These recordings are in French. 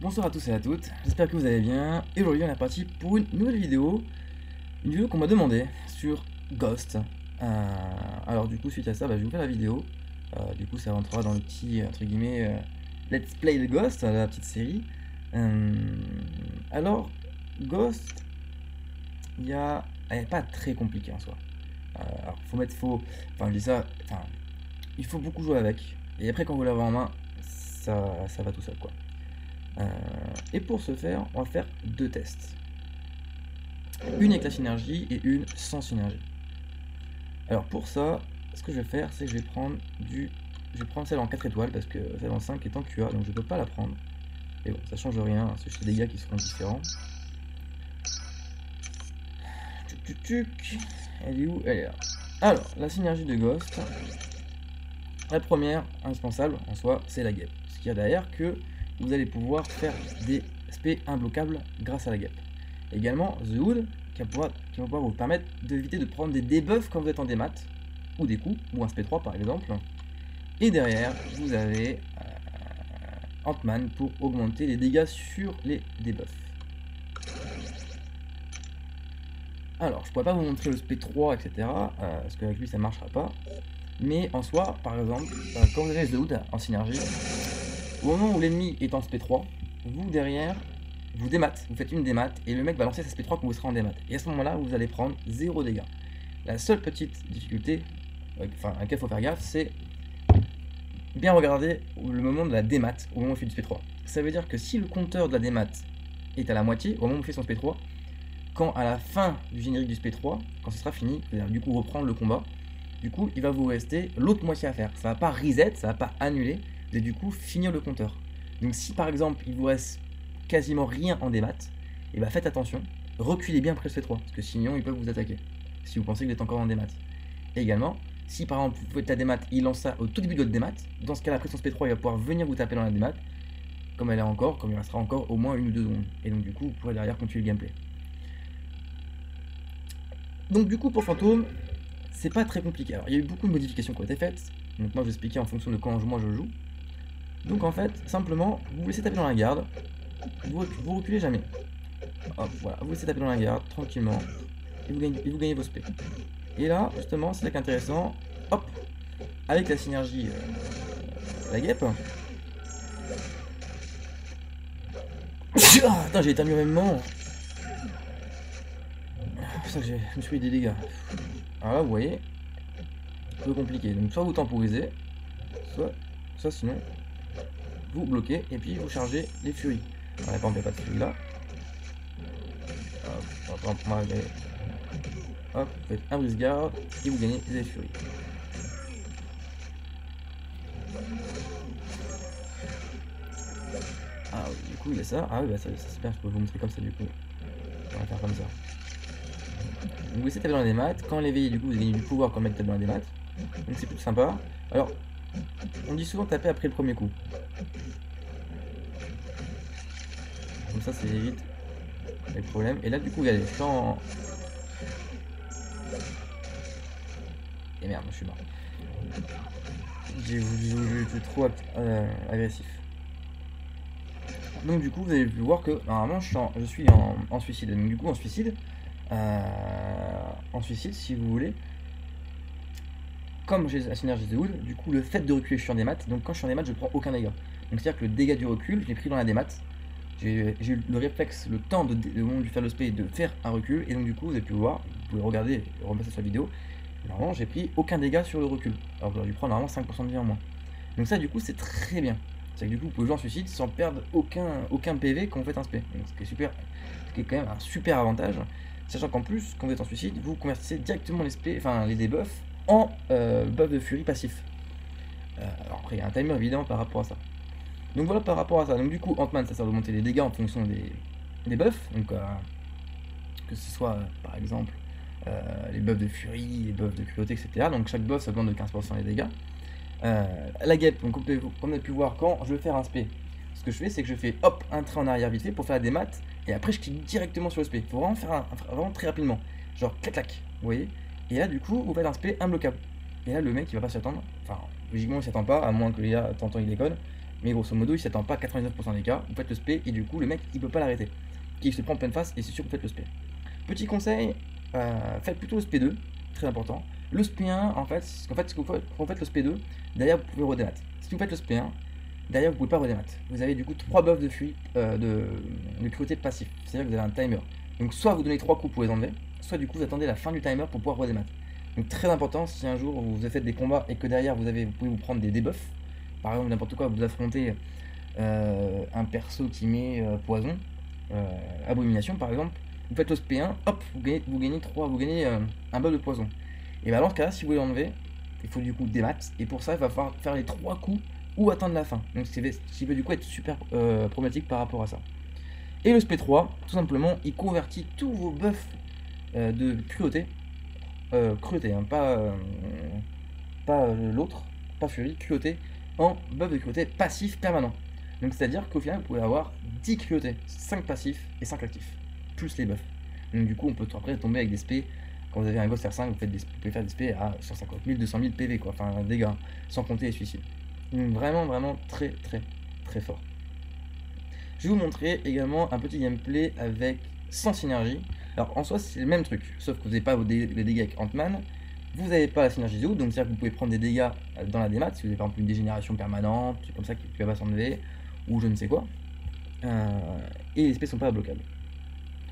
Bonsoir à tous et à toutes, j'espère que vous allez bien. Et aujourd'hui on est parti pour une nouvelle vidéo. Une vidéo qu'on m'a demandé sur Ghost. Alors du coup suite à ça, je vais vous faire la vidéo. Du coup ça rentrera dans le petit, entre guillemets, Let's Play de Ghost, la petite série. Alors, Ghost, elle n'est pas très compliquée en soi. Alors enfin je dis ça, il faut beaucoup jouer avec. Et après quand vous l'avez en main, ça va tout seul quoi. Et pour ce faire, on va faire deux tests. Une avec la synergie et une sans synergie. Alors pour ça, ce que je vais faire, c'est que je vais prendre celle en 4 étoiles parce que celle en 5 est en QA, donc je ne peux pas la prendre. Et bon, ça change rien, c'est juste des dégâts qui seront différents. Elle est où? Elle est là. Alors, la synergie de Ghost. La première, indispensable en soi, c'est la guêpe. Ce qu'il y a derrière que vous allez pouvoir faire des SP imbloquables grâce à la guêpe. Également, The Hood, qui va pouvoir vous permettre d'éviter de prendre des debuffs quand vous êtes en démat, ou des coups, ou un SP3 par exemple. Et derrière, vous avez Ant-Man pour augmenter les dégâts sur les debuffs. Alors, je pourrais pas vous montrer le SP3, etc. Parce qu'avec lui ça ne marchera pas. Mais en soi, par exemple, quand vous avez The Hood en synergie, au moment où l'ennemi est en SP3, vous derrière, vous démat, vous faites une démat et le mec va lancer sa SP3 quand vous serez en démat. Et à ce moment-là, vous allez prendre 0 dégâts. La seule petite difficulté, à laquelle il faut faire gaffe, c'est bien regarder le moment de la démat, au moment où il fait du SP3. Ça veut dire que si le compteur de la démat est à la moitié, au moment où il fait son SP3, quand à la fin du générique du SP3, quand ce sera fini, vous allez du coup reprendre le combat, du coup il va vous rester l'autre moitié à faire. Ça va pas reset, ça va pas annuler, et du coup finir le compteur. Donc si par exemple il vous reste quasiment rien en démat, et faites attention, reculez bien après le SP3, parce que sinon ils peuvent vous attaquer, si vous pensez que vous êtes encore en démat. Et également, si par exemple vous faites la démat, il lance ça au tout début de votre démat, dans ce cas là après son SP3 il va pouvoir venir vous taper dans la démat, comme elle est encore, comme il restera encore au moins 1 ou 2 secondes. Et donc du coup vous pourrez derrière continuer le gameplay. Donc du coup pour Fantôme, c'est pas très compliqué. Alors il y a eu beaucoup de modifications qui ont été faites, donc moi je vais expliquer en fonction de quand moi je joue. Donc en fait, simplement, vous laissez taper dans la garde, vous reculez jamais. Hop, voilà, vous laissez taper dans la garde, tranquillement, et vous gagnez vos spé. Et là, justement, c'est ça qui est intéressant, hop, avec la synergie, la guêpe. Ah, putain, j'ai éternué au même moment. Putain, je me suis mis des dégâts. Alors là, vous voyez, un peu compliqué. Donc soit vous temporisez, soit sinon, vous bloquez et puis vous chargez les furies. Alors, par exemple, il n'y a pas de furie là. Hop, hop, vous faites un brise-garde et vous gagnez des furies. Ah oui, du coup il y a ça. Ah oui, ça c'est bien, je peux vous montrer comme ça du coup. On va faire comme ça. Donc vous laissez taper dans les maths. Quand l'éveillez, du coup vous gagnez du pouvoir quand le mec tape dans les maths. Donc c'est plutôt sympa. Alors, on dit souvent taper après le premier coup. Comme ça évite les problèmes. Et là du coup regardez, je suis en... Et merde, je suis mort. J'ai été trop agressif. Donc du coup vous avez pu voir que normalement je suis en suicide. Donc du coup en suicide, si vous voulez, comme j'ai la synergie de Hood, du coup le fait de reculer je suis en démat, donc quand je suis en démat je prends aucun dégât. Donc c'est à dire que le dégât du recul, je l'ai pris dans la démat. J'ai eu le réflexe, le temps de moment de faire le spé de faire un recul, et donc du coup vous avez pu voir, vous pouvez regarder et repasser sur la vidéo, normalement j'ai pris aucun dégât sur le recul. Alors j'aurais dû prendre normalement 5% de vie en moins. Donc ça du coup c'est très bien. C'est que du coup vous pouvez jouer en suicide sans perdre aucun PV quand vous faites un spé. Donc ce qui est quand même un super avantage. Sachant qu'en plus, quand vous êtes en suicide, vous convertissez directement les debuffs en buff de furie passif. Alors après il y a un timer évident par rapport à ça. Donc voilà par rapport à ça. Donc du coup Ant-Man ça sert de monter les dégâts en fonction des buffs. Donc que ce soit par exemple les buffs de furie, les buffs de cruauté, etc. Donc chaque buff ça augmente de 15% les dégâts. La guêpe, donc comme on a pu voir quand je vais faire un spé, ce que je fais c'est que je fais hop un trait en arrière vite fait pour faire la démat et après je clique directement sur le spé. Il faut vraiment faire vraiment très rapidement, genre clac clac, vous voyez. Et là du coup vous faites un spé imbloquable. Et là le mec il va pas s'y attendre, enfin logiquement il s'y attend pas à moins que les gars t'entends il déconne. Mais grosso modo, il s'attend pas à 99% des cas. Vous faites le spé et du coup, le mec il peut pas l'arrêter. Il se prend en pleine face et c'est sûr que vous faites le spé. Petit conseil, faites plutôt le spé 2, très important. Le spé 1, en fait, ce que quand vous faites le spé 2, derrière vous pouvez redémat. Si vous faites le spé 1, derrière vous pouvez pas redémat. Vous avez du coup 3 buffs de fuite, de cruauté passif. C'est-à-dire que vous avez un timer. Donc soit vous donnez 3 coups pour les enlever, soit du coup vous attendez la fin du timer pour pouvoir redémat. Donc très important, si un jour vous avez fait des combats et que derrière vous pouvez vous prendre des debuffs, par exemple n'importe quoi, vous affrontez un perso qui met poison, abomination par exemple, vous faites le SP1, hop, vous gagnez un buff de poison. Et bah dans ce cas là, si vous voulez l'enlever, il faut du coup démat, et pour ça il va falloir faire les 3 coups ou attendre la fin. Donc ce qui peut du coup être super problématique par rapport à ça. Et le SP3, tout simplement, il convertit tous vos buffs de cruauté, hein, pas l'autre, pas furie, cruauté, en buff de cruauté passif permanent. Donc c'est à dire qu'au final vous pouvez avoir 10 cruautés, 5 passifs et 5 actifs, plus les buffs. Donc du coup on peut après tomber avec des SP, quand vous avez un Ghost R5 vous pouvez faire des SP à 150 000, 200 000 PV quoi, enfin dégâts, sans compter les suicides. Donc vraiment très fort. Je vais vous montrer également un petit gameplay avec sans synergie. Alors en soi c'est le même truc, sauf que vous n'avez pas les dégâts avec Ant-Man, vous n'avez pas la synergie Zoud, donc c'est-à-dire que vous pouvez prendre des dégâts dans la démat, si vous avez par exemple une dégénération permanente, c'est comme ça qui va pas s'enlever, ou je ne sais quoi, et les espèces sont pas bloquables.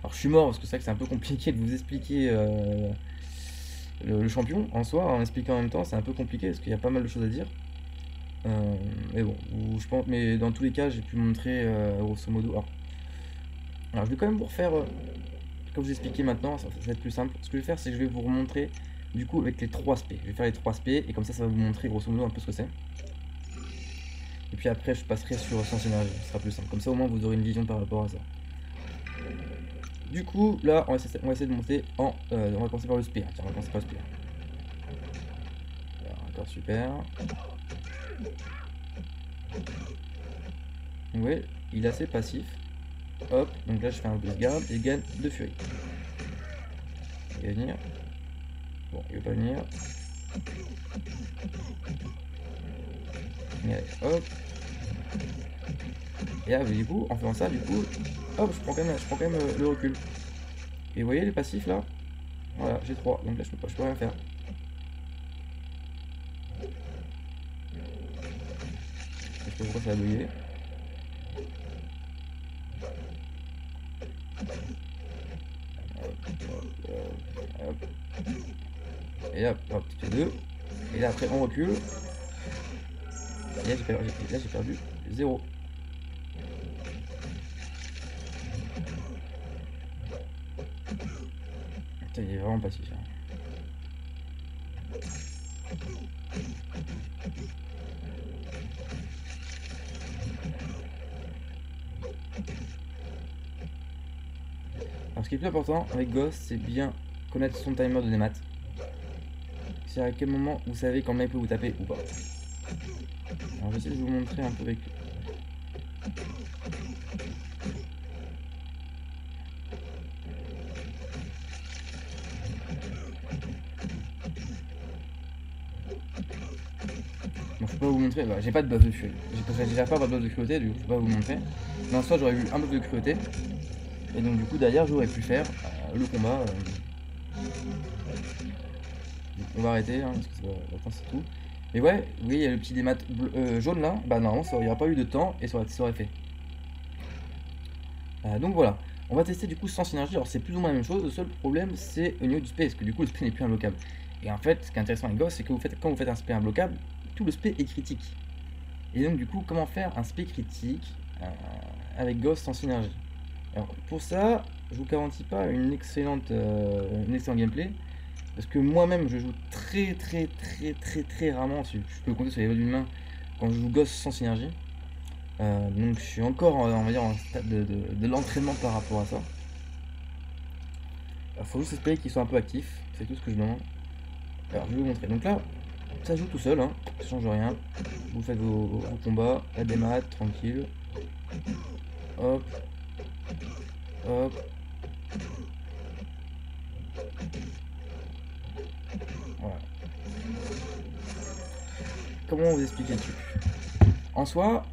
Alors je suis mort parce que c'est vrai que c'est un peu compliqué de vous expliquer le champion en soi, en expliquant en même temps, c'est un peu compliqué parce qu'il y a pas mal de choses à dire. Mais bon, je pense, mais dans tous les cas, j'ai pu montrer grosso modo. Alors, je vais quand même vous refaire, comme je vous expliqué maintenant, ça va être plus simple. Ce que je vais faire, c'est que je vais vous remontrer du coup avec les 3 SP. Je vais faire les 3 SP et comme ça va vous montrer grosso modo un peu ce que c'est. Et puis après, je passerai sur sans synergie, ce sera plus simple. Comme ça, au moins, vous aurez une vision par rapport à ça. Du coup, là, on va essayer de monter en. On va commencer par le SP. Tiens, on va commencer par le SP. Alors, d'accord, super. Vous voyez, il est assez passif. Hop, donc là je fais un boost garde et gagne de furie. Il va venir. Bon, il va pas venir. Et allez, hop. Et là, du coup, en faisant ça, du coup, hop, je prends quand même le recul. Et vous voyez les passifs là? Voilà, j'ai 3, donc là je peux rien faire. Je sais pas pourquoi ça a bugué. Hop. Et hop, c'est 2. Et là après on recule. Et là j'ai perdu 0. Putain, il est vraiment passif. Hein. Alors ce qui est plus important avec Ghost, c'est bien connaître son timer de démat. C'est à quel moment vous savez quand le mec peut vous taper ou pas. Alors j'essaie de vous montrer un peu avec. Bon, je peux pas vous montrer, bah, j'ai pas de buff de furie. J'ai pas de buff de cruauté, du coup je peux pas vous montrer. Mais en soi j'aurais eu un buff de cruauté. Et donc du coup derrière j'aurais pu faire le combat. On va arrêter hein, parce que c'est tout. Mais ouais, vous voyez il y a le petit démat jaune là, bah non, il n'y aura pas eu de temps et ça aurait fait. Donc voilà, on va tester du coup sans synergie. Alors c'est plus ou moins la même chose, le seul problème c'est au niveau du spé, parce que du coup le spé n'est plus imbloquable. Et en fait ce qui est intéressant avec Ghost c'est que quand vous faites un spé imbloquable, tout le spé est critique. Et donc du coup comment faire un spé critique avec Ghost sans synergie. Alors pour ça, je vous garantis pas une excellente gameplay. Parce que moi-même je joue très rarement, si je peux le compter sur les doigts d'une main, quand je joue Ghost sans synergie. Donc je suis encore on va dire en stade de l'entraînement par rapport à ça. Il faut juste espérer qu'ils soient un peu actifs, c'est tout ce que je demande. Alors je vais vous montrer, donc là ça joue tout seul, hein, ça change rien. Vous faites vos combats, la démat, tranquille. Hop. Hop. Voilà. Comment vous expliquer le truc? En soi,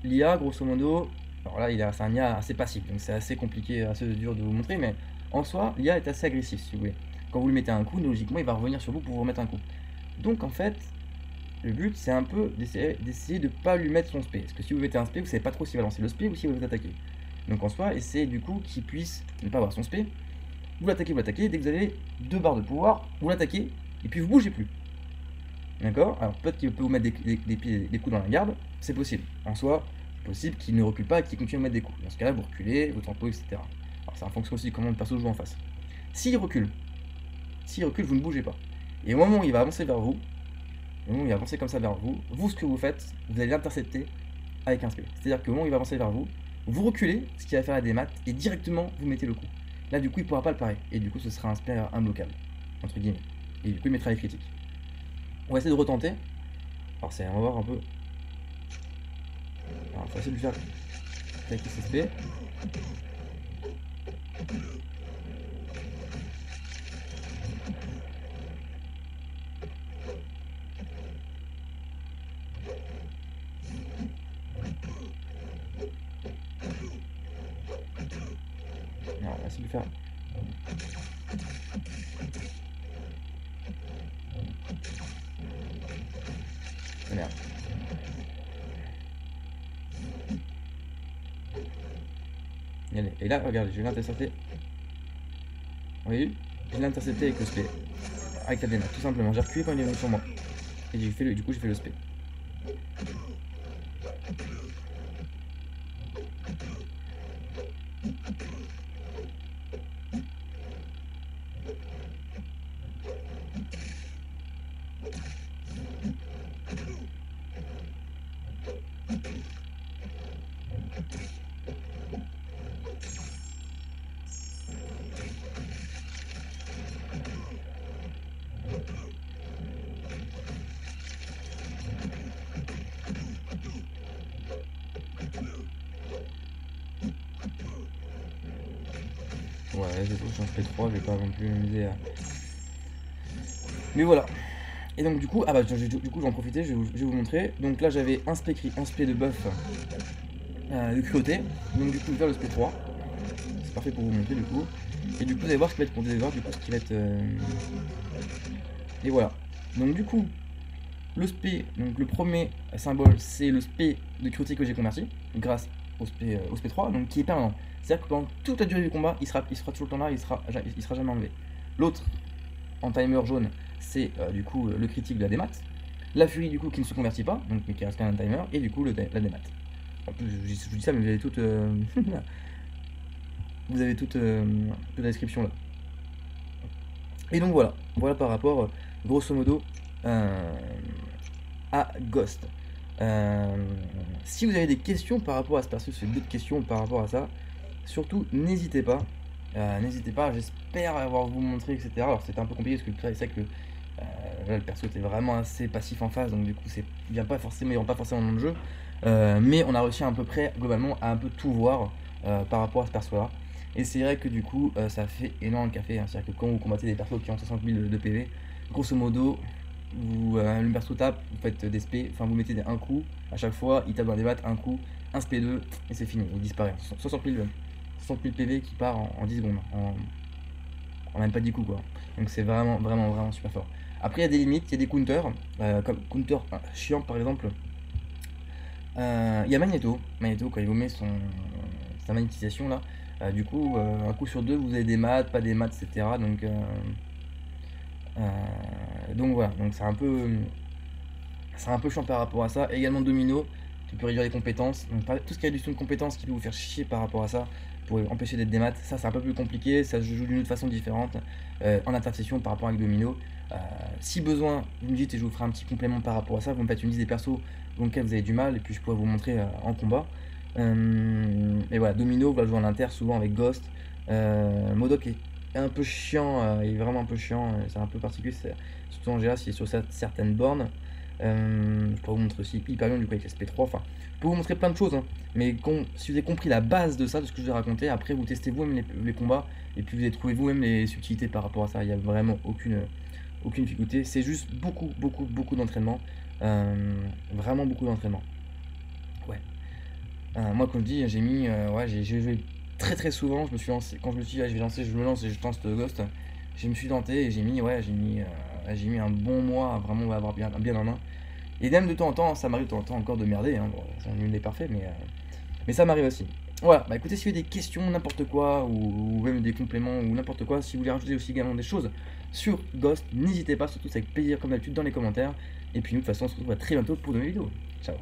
l'IA, grosso modo, alors là, c'est un IA assez passif, donc c'est assez compliqué, assez dur de vous montrer, mais en soi, l'IA est assez agressif, si vous voulez. Quand vous lui mettez un coup, logiquement, il va revenir sur vous pour vous remettre un coup. Donc en fait, le but, c'est un peu d'essayer de pas lui mettre son spé. Parce que si vous mettez un spé, vous savez pas trop s'il va lancer le spé ou s'il va vous attaquer. Donc en soi, essayez du coup qu'il puisse ne pas avoir son spé. Vous l'attaquez, dès que vous avez 2 barres de pouvoir, vous l'attaquez, et puis vous bougez plus. D'accord? Alors peut-être qu'il peut vous mettre des coups dans la garde, c'est possible. En soi, c'est possible qu'il ne recule pas et qu'il continue à mettre des coups. Dans ce cas-là, vous reculez, vous tempo, etc. Alors ça en fonction aussi de comment le perso joue en face. S'il recule, vous ne bougez pas. Et au moment où il va avancer vers vous, il va avancer comme ça vers vous, ce que vous faites, vous allez l'intercepter avec un spé. C'est-à-dire qu'au moment où il va avancer vers vous, vous reculez, ce qui va faire la démat, et directement vous mettez le coup. Là, du coup, il pourra pas le parer. Et du coup, ce sera un spé imbloquable, entre guillemets. Et du coup, il mettra les critiques. On va essayer de retenter. Alors, on va voir un peu. Alors, on va essayer de faire avec ce spé. Alors, on va essayer de faire. Oh, merde. Allez. Et là, regardez, je vais l'intercepter. Vous voyez? Je l'ai intercepté avec le spé. Avec la démat, tout simplement. J'ai reculé quand il est venu sur moi. Et du coup, j'ai fait le spé. Ouais, c'est tout, je fais 3, je vais pas non plus m'amuser à. Mais voilà. Et donc du coup, ah bah du coup j'en profiter, je vais vous montrer. Donc là j'avais un spé de buff de cruauté. Donc du coup je vais faire le spé 3. C'est parfait pour vous montrer du coup. Et du coup vous allez voir ce qui va être pour des erreurs, du coup ce qui va être. Et voilà. Donc du coup, le spé, donc le premier symbole, c'est le spé de cruauté que j'ai converti, grâce au spé 3, donc qui est permanent. C'est-à-dire que pendant toute la durée du combat, il sera toujours le temps là, il sera jamais enlevé. L'autre, en timer jaune, c'est du coup le critique de la démat. La furie du coup qui ne se convertit pas, donc mais qui reste quand même un timer, et du coup la démat. En plus, je vous dis ça, mais vous avez toute, vous avez toute la description là. Et donc voilà par rapport, grosso modo, à Ghost. Si vous avez des questions par rapport à ce perso, si vous avez d'autres questions par rapport à ça, surtout n'hésitez pas. J'espère avoir vous montré, etc. Alors c'était un peu compliqué parce que c'est vrai que là, le perso était vraiment assez passif en face, donc du coup il rentre pas forcément dans le jeu. Mais on a réussi à peu près, globalement, à un peu tout voir par rapport à ce perso là. Et c'est vrai que du coup ça fait énorme le café, hein. C'est-à-dire que quand vous combattez des persos qui ont 60 000 de PV, grosso modo, le perso tape, vous faites des spé, enfin vous mettez un coup à chaque fois, il tape dans des battes, un coup, un spé 2 et c'est fini, il disparaît. 60 000 PV qui part en 10 secondes, en même pas 10 coups quoi. Donc c'est vraiment super fort. Après il y a des limites, il y a des counters, comme counter chiant par exemple. Il y a Magneto quand il vous met sa magnétisation là, du coup un coup sur deux vous avez des maths, pas des maths, etc. Donc voilà, donc c'est un peu chiant par rapport à ça. Et également Domino qui peut réduire les compétences, donc tout ce qui est réduction de compétences qui peut vous faire chier par rapport à ça pour empêcher d'être des maths, ça c'est un peu plus compliqué, ça se joue d'une autre façon différente en intercession par rapport avec Domino. Si besoin, vous me dites et je vous ferai un petit complément par rapport à ça, vous me faites une liste des persos dans lesquels vous avez du mal et puis je pourrais vous montrer en combat. Et voilà, Domino va jouer en inter souvent avec Ghost. Modok est un peu chiant, il est vraiment un peu chiant, c'est un peu particulier, surtout en GA s'il est sur certaines bornes. Je pourrais vous montrer aussi Hyperion du coup avec SP3, enfin je peux vous montrer plein de choses, hein, mais si vous avez compris la base de ça, de ce que je vous ai raconté, après vous testez vous-même les combats et puis vous allez trouver vous-même les subtilités par rapport à ça, il n'y a vraiment aucune difficulté, c'est juste beaucoup d'entraînement, vraiment beaucoup d'entraînement. Ouais. Moi, comme je dis, j'ai mis, ouais, j'ai joué très très souvent. Je me suis lancé, quand je me suis dit, ah, je vais lancer, je me lance et je tente Ghost. Je me suis tenté et j'ai mis, ouais, j'ai mis un bon mois à vraiment avoir bien en main. Et même de temps en temps, ça m'arrive de temps en temps encore de merder. Hein. Bon, nul n'est parfait, mais ça m'arrive aussi. Voilà, bah écoutez, si vous avez des questions, n'importe quoi, ou même des compléments, ou n'importe quoi, si vous voulez rajouter aussi également des choses sur Ghost, n'hésitez pas, surtout c'est avec plaisir comme d'habitude dans les commentaires. Et puis nous, de toute façon, on se retrouve à très bientôt pour de nouvelles vidéos. Ciao.